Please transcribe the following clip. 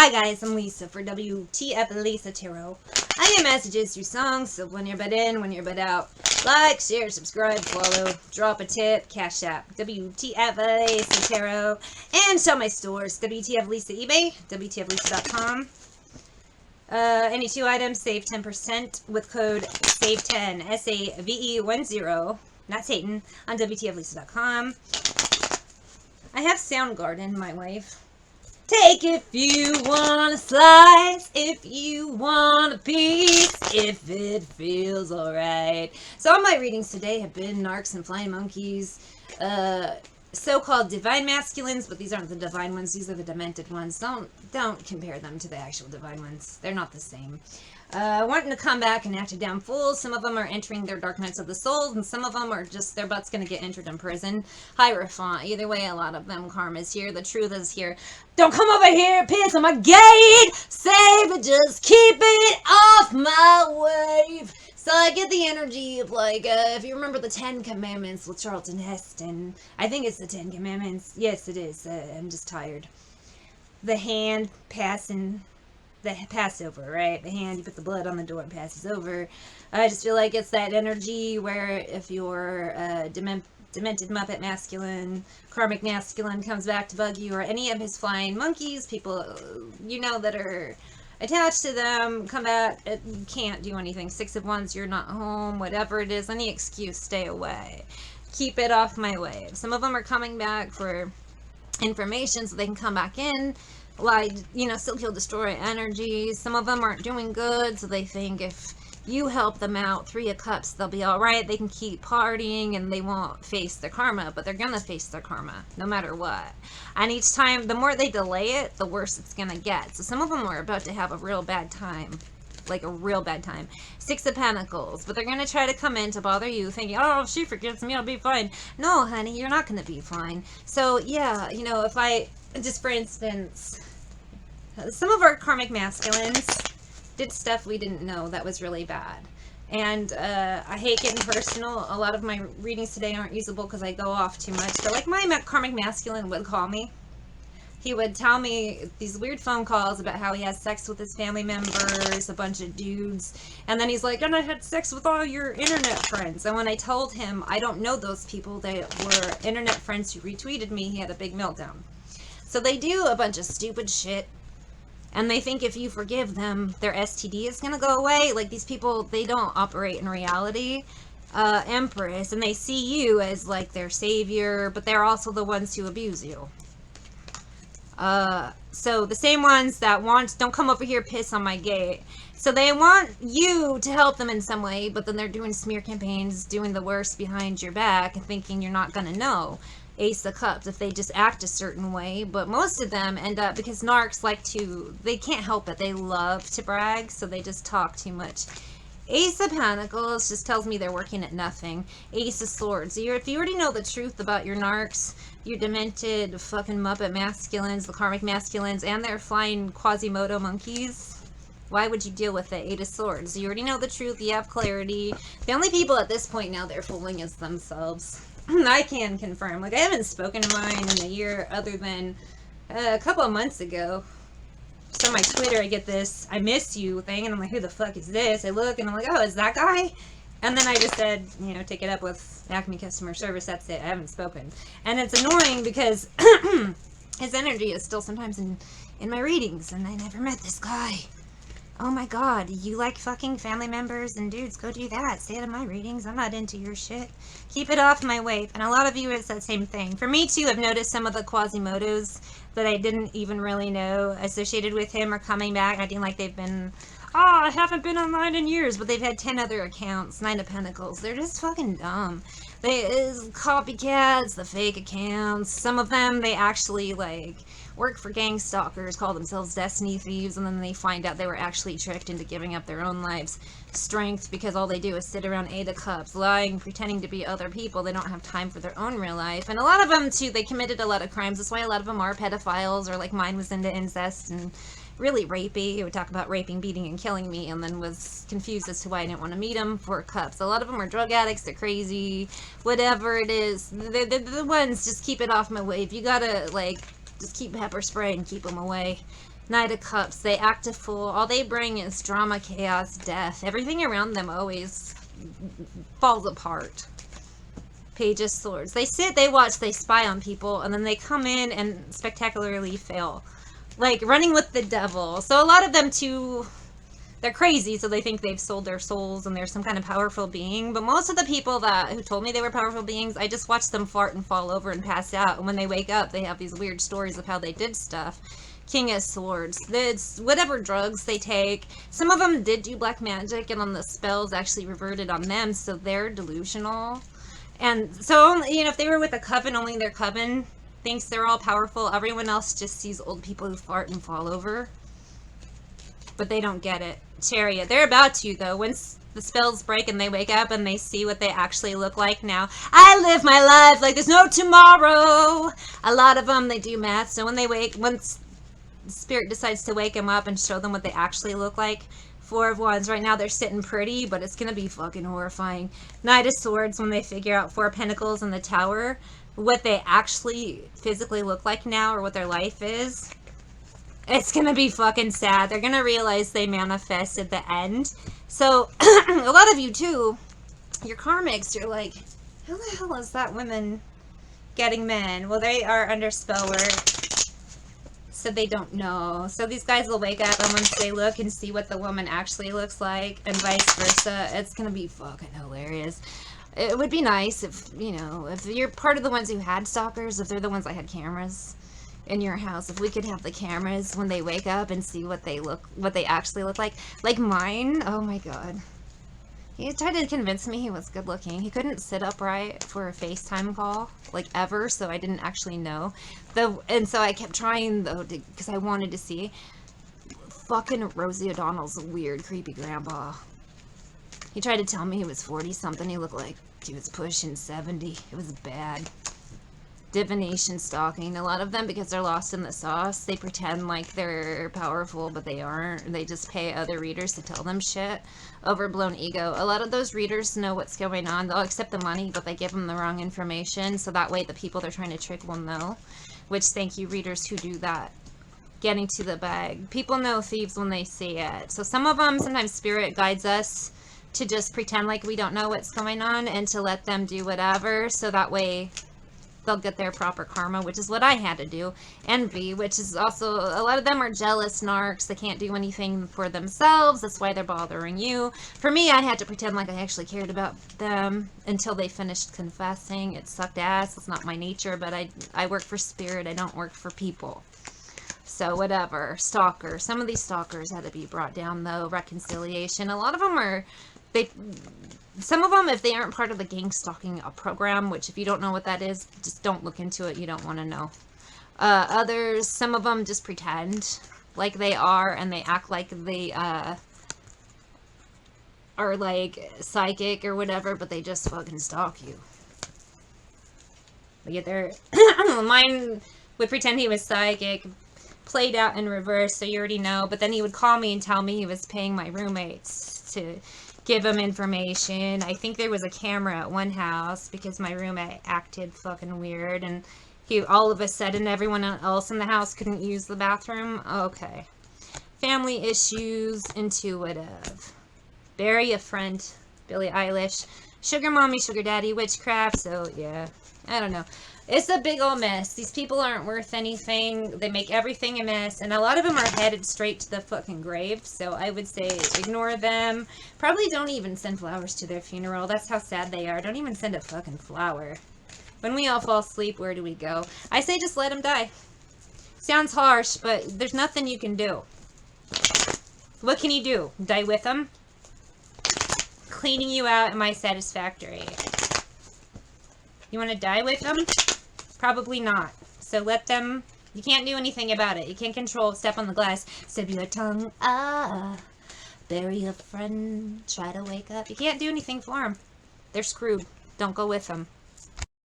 Hi guys, I'm Lisa for wtfLisaTarot. I get messages through songs, so when you're bed in, when you're bed out, like, share, subscribe, follow, drop a tip, CashApp, wtfLisaTarot, and sell my stores, wtfLisa eBay, wtfLisa.com. Any two items save 10% with code SAVE10, SAVE10, not Satan, on wtfLisa.com. I have Soundgarden, my wife. Take if you want a slice, if you want a piece, if it feels alright. So all my readings today have been narcs and flying monkeys, so-called divine masculines, but these aren't the divine ones, these are the demented ones. Don't compare them to the actual divine ones. They're not the same. Wanting to come back and act a damn fool. Some of them are entering their dark nights of the soul, and some of them are just, their butt's going to get entered in prison. Hierophant. Either way, a lot of them, karma's here. The truth is here. Don't come over here, piss on my gate! Save it, just keep it off my wave! So I get the energy of, like, if you remember the 10 Commandments with Charlton Heston. I think it's the 10 Commandments. Yes, it is. I'm just tired. The hand passing... the Passover, right? The hand, you put the blood on the door and passes over. I just feel like it's that energy where if your demented Muppet masculine, karmic masculine comes back to bug you, or any of his flying monkeys, people you know that are attached to them, come back, you can't do anything. Six of Wands, you're not home, whatever it is, any excuse, stay away. Keep it off my wave. Some of them are coming back for information so they can come back in. Like, you know, still kill, destroy energy. Some of them aren't doing good, so they think if you help them out, 3 of Cups, they'll be alright. They can keep partying and they won't face their karma, but they're gonna face their karma, no matter what. And each time, the more they delay it, the worse it's gonna get. So some of them are about to have a real bad time. Like a real bad time. 6 of Pentacles, but they're gonna try to come in to bother you, thinking, oh, if she forgets me, I'll be fine. No, honey, you're not gonna be fine. So, yeah, you know, if I, just for instance... some of our karmic masculines did stuff we didn't know that was really bad. And I hate getting personal. A lot of my readings today aren't usable because I go off too much. But like my karmic masculine would call me. He would tell me these weird phone calls about how he has sex with his family members, a bunch of dudes. And then he's like, and I had sex with all your internet friends. And when I told him I don't know those people, they were internet friends who retweeted me, he had a big meltdown. So they do a bunch of stupid shit. And they think if you forgive them, their STD is going to go away. Like, these people, they don't operate in reality. Empress, and they see you as, like, their savior, but they're also the ones who abuse you. So the same ones that don't come over here, piss on my gate. So they want you to help them in some way, but then they're doing smear campaigns, doing the worst behind your back, and thinking you're not going to know. Ace of Cups, if they just act a certain way, but most of them end up, because narcs like to, they can't help it, they love to brag, so they just talk too much. Ace of Pentacles just tells me they're working at nothing. Ace of Swords, if you already know the truth about your narcs, your demented fucking Muppet masculines, the karmic masculines, and their flying Quasimodo monkeys, why would you deal with it? 8 of Swords, you already know the truth, you have clarity. The only people at this point now they're fooling is themselves. I can confirm. Like, I haven't spoken to mine in a year other than a couple of months ago. So on my Twitter, I get this, I miss you thing, and I'm like, who the fuck is this? I look, and I'm like, oh, is that guy? And then I just said, you know, take it up with Acme Customer Service, that's it, I haven't spoken. And it's annoying because his energy is still sometimes in my readings, and I never met this guy. Oh my god, you like fucking family members and dudes, go do that. Stay out of my readings, I'm not into your shit. Keep it off my wave. And a lot of you, it's that same thing. For me too, I've noticed some of the Quasimodos that I didn't even really know associated with him are coming back, acting like they've been, oh, I haven't been online in years, but they've had 10 other accounts, 9 of Pentacles. They're just fucking dumb. Copycats, the fake accounts. Some of them, they actually, like, work for gang stalkers, call themselves destiny thieves, and then they find out they were actually tricked into giving up their own lives strength because all they do is sit around 8 of Cups, lying, pretending to be other people. They don't have time for their own real life. And a lot of them, too, they committed a lot of crimes. That's why a lot of them are pedophiles, or like mine was into incest and really rapey. He would talk about raping, beating, and killing me, and then was confused as to why I didn't want to meet him for Cups. A lot of them are drug addicts, they're crazy, whatever it is. They're the ones, just keep it off my wave. You gotta, like, just keep pepper spray and keep them away. Knight of Cups, they act a fool. All they bring is drama, chaos, death. Everything around them always falls apart. Page of Swords. They sit, they watch, they spy on people, and then they come in and spectacularly fail. Like, running with the devil. So a lot of them, too, they're crazy, so they think they've sold their souls and they're some kind of powerful being. But most of the people who told me they were powerful beings, I just watched them fart and fall over and pass out. And when they wake up, they have these weird stories of how they did stuff. King of Swords. It's whatever drugs they take. Some of them did do black magic, and then the spells actually reverted on them, so they're delusional. And so, you know, if they were with a coven, only their coven thinks they're all powerful. Everyone else just sees old people who fart and fall over. But they don't get it. Chariot. They're about to, though. Once the spells break and they wake up and they see what they actually look like now. I live my life like there's no tomorrow. A lot of them, they do math. So when they once the spirit decides to wake them up and show them what they actually look like. Four of Wands. Right now they're sitting pretty, but it's going to be fucking horrifying. Knight of Swords, when they figure out Four of Pentacles in the Tower, what they actually physically look like now or what their life is, it's going to be fucking sad. They're going to realize they manifested the end. So, a lot of you too, your karmics, you're like, how the hell is that woman getting men? Well, they are under spell work. So they don't know. So these guys will wake up and once they look and see what the woman actually looks like and vice versa, it's going to be fucking hilarious. It would be nice if, you know, if you're part of the ones who had stalkers, if they're the ones that had cameras in your house, if we could have the cameras when they wake up and see what they actually look like. Like mine, oh my god. He tried to convince me he was good looking. He couldn't sit upright for a FaceTime call, like ever, so I didn't actually know. And so I kept trying, though, because I wanted to see. Fucking Rosie O'Donnell's weird, creepy grandpa. He tried to tell me he was 40-something. He looked like he was pushing 70. It was bad. Divination stalking. A lot of them, because they're lost in the sauce, they pretend like they're powerful, but they aren't. They just pay other readers to tell them shit. Overblown ego. A lot of those readers know what's going on. They'll accept the money, but they give them the wrong information, so that way the people they're trying to trick will know. Which, thank you, readers who do that. Getting to the bag. People know thieves when they see it. So some of them, sometimes spirit guides us to just pretend like we don't know what's going on and to let them do whatever, so that way they'll get their proper karma, which is what I had to do. Envy, which is also, a lot of them are jealous narcs. They can't do anything for themselves. That's why they're bothering you. For me, I had to pretend like I actually cared about them until they finished confessing. It sucked ass. It's not my nature, but I work for spirit. I don't work for people. So whatever. Stalker. Some of these stalkers had to be brought down, though. Reconciliation. A lot of them are, some of them, if they aren't part of the gang stalking program, which if you don't know what that is, just don't look into it. You don't want to know. Others, some of them just pretend like they are, and they act like they are like psychic or whatever, but they just fucking stalk you. But yet they're mine would pretend he was psychic, played out in reverse, so you already know. But then he would call me and tell me he was paying my roommates to give him information. I think there was a camera at one house because my roommate acted fucking weird, and he all of a sudden everyone else in the house couldn't use the bathroom. Okay. Family issues, intuitive. Bury a friend, Billie Eilish. Sugar mommy, sugar daddy, witchcraft. So yeah, I don't know. It's a big old mess. These people aren't worth anything. They make everything a mess. And a lot of them are headed straight to the fucking grave. So I would say ignore them. Probably don't even send flowers to their funeral. That's how sad they are. Don't even send a fucking flower. When we all fall asleep, where do we go? I say just let them die. Sounds harsh, but there's nothing you can do. What can you do? Die with them? Cleaning you out, am I satisfactory? You want to die with them? Probably not. So let them, you can't do anything about it. You can't control, step on the glass, stub your tongue, bury a friend, try to wake up. You can't do anything for them. They're screwed. Don't go with them.